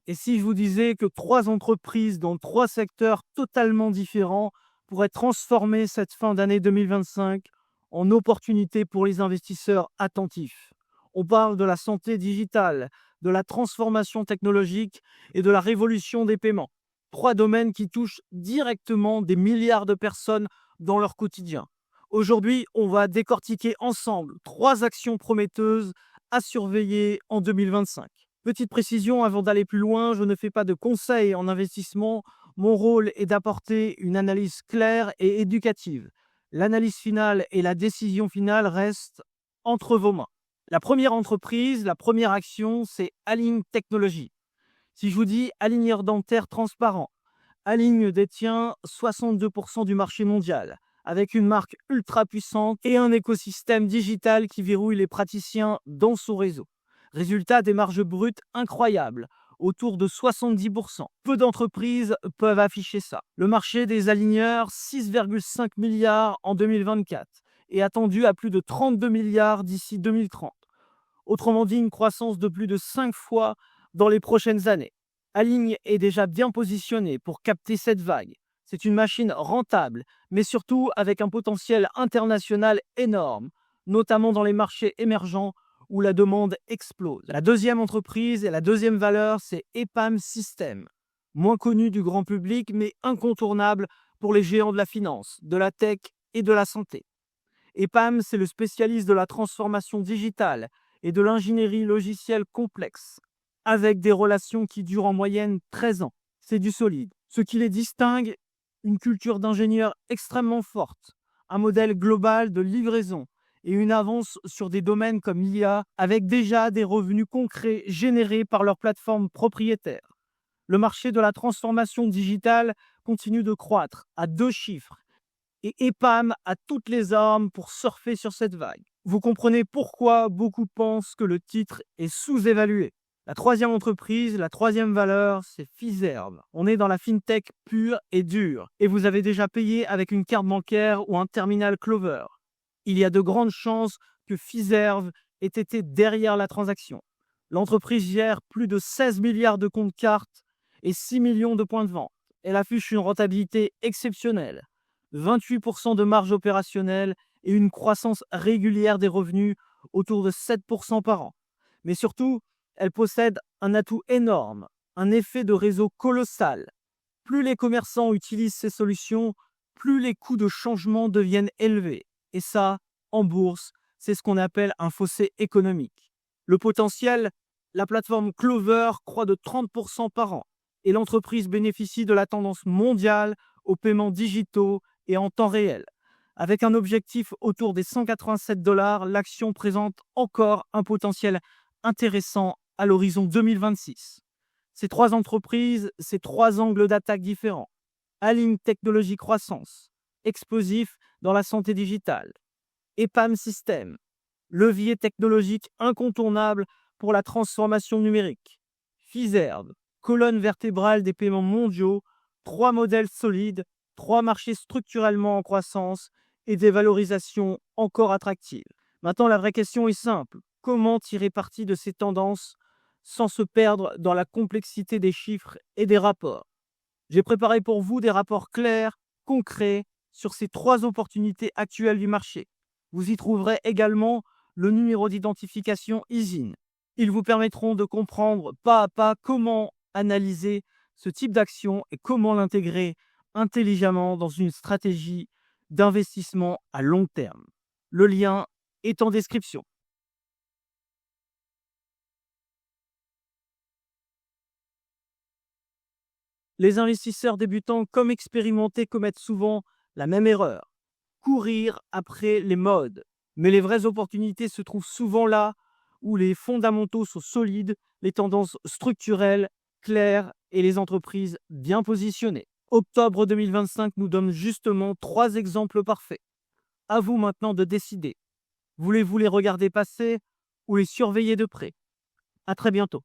Et si je vous disais que 3 entreprises dans 3 secteurs totalement différents pourraient transformer cette fin d'année 2025 en opportunité pour les investisseurs attentifs? On parle de la santé digitale, de la transformation technologique et de la révolution des paiements. 3 domaines qui touchent directement des milliards de personnes dans leur quotidien. Aujourd'hui, on va décortiquer ensemble 3 actions prometteuses à surveiller en 2025. Petite précision avant d'aller plus loin, je ne fais pas de conseils en investissement. Mon rôle est d'apporter une analyse claire et éducative. L'analyse finale et la décision finale restent entre vos mains. La première entreprise, la première action, c'est Align Technologies. Si je vous dis aligneur dentaire transparent, Align détient 62% du marché mondial, avec une marque ultra puissante et un écosystème digital qui verrouille les praticiens dans son réseau. Résultat, des marges brutes incroyables, autour de 70%. Peu d'entreprises peuvent afficher ça. Le marché des aligneurs, 6,5 milliards en 2024, est attendu à plus de 32 milliards d'ici 2030. Autrement dit, une croissance de plus de 5 fois dans les prochaines années. Align est déjà bien positionné pour capter cette vague. C'est une machine rentable, mais surtout avec un potentiel international énorme, notamment dans les marchés émergents où la demande explose. La deuxième entreprise et la deuxième valeur, c'est EPAM Systems. Moins connu du grand public, mais incontournable pour les géants de la finance, de la tech et de la santé. EPAM, c'est le spécialiste de la transformation digitale et de l'ingénierie logicielle complexe, avec des relations qui durent en moyenne 13 ans. C'est du solide. Ce qui les distingue, une culture d'ingénieurs extrêmement forte, un modèle global de livraison et une avance sur des domaines comme l'IA, avec déjà des revenus concrets générés par leur plateforme propriétaire. Le marché de la transformation digitale continue de croître à 2 chiffres et EPAM a toutes les armes pour surfer sur cette vague. Vous comprenez pourquoi beaucoup pensent que le titre est sous-évalué. La troisième entreprise, la troisième valeur, c'est Fiserv. On est dans la fintech pure et dure. Et vous avez déjà payé avec une carte bancaire ou un terminal Clover. Il y a de grandes chances que Fiserv ait été derrière la transaction. L'entreprise gère plus de 16 milliards de comptes cartes et 6 millions de points de vente. Elle affiche une rentabilité exceptionnelle, 28% de marge opérationnelle et une croissance régulière des revenus autour de 7% par an. Mais surtout, elle possède un atout énorme, un effet de réseau colossal. Plus les commerçants utilisent ces solutions, plus les coûts de changement deviennent élevés. Et ça, en bourse, c'est ce qu'on appelle un fossé économique. Le potentiel, la plateforme Clover croît de 30% par an et l'entreprise bénéficie de la tendance mondiale aux paiements digitaux et en temps réel. Avec un objectif autour des 187 $, l'action présente encore un potentiel intéressant à l'horizon 2026. Ces 3 entreprises, ces 3 angles d'attaque différents. Align Technologies Croissance, explosif dans la santé digitale. EPAM Systems, levier technologique incontournable pour la transformation numérique. Fiserv, colonne vertébrale des paiements mondiaux, 3 modèles solides, 3 marchés structurellement en croissance et des valorisations encore attractives. Maintenant, la vraie question est simple. Comment tirer parti de ces tendances sans se perdre dans la complexité des chiffres et des rapports? J'ai préparé pour vous des rapports clairs, concrets, sur ces 3 opportunités actuelles du marché. Vous y trouverez également le numéro d'identification ISIN. Ils vous permettront de comprendre pas à pas comment analyser ce type d'action et comment l'intégrer intelligemment dans une stratégie d'investissement à long terme. Le lien est en description. Les investisseurs débutants comme expérimentés commettent souvent la même erreur: courir après les modes. Mais les vraies opportunités se trouvent souvent là où les fondamentaux sont solides, les tendances structurelles claires et les entreprises bien positionnées. Octobre 2025 nous donne justement 3 exemples parfaits. À vous maintenant de décider. Voulez-vous les regarder passer ou les surveiller de près? À très bientôt.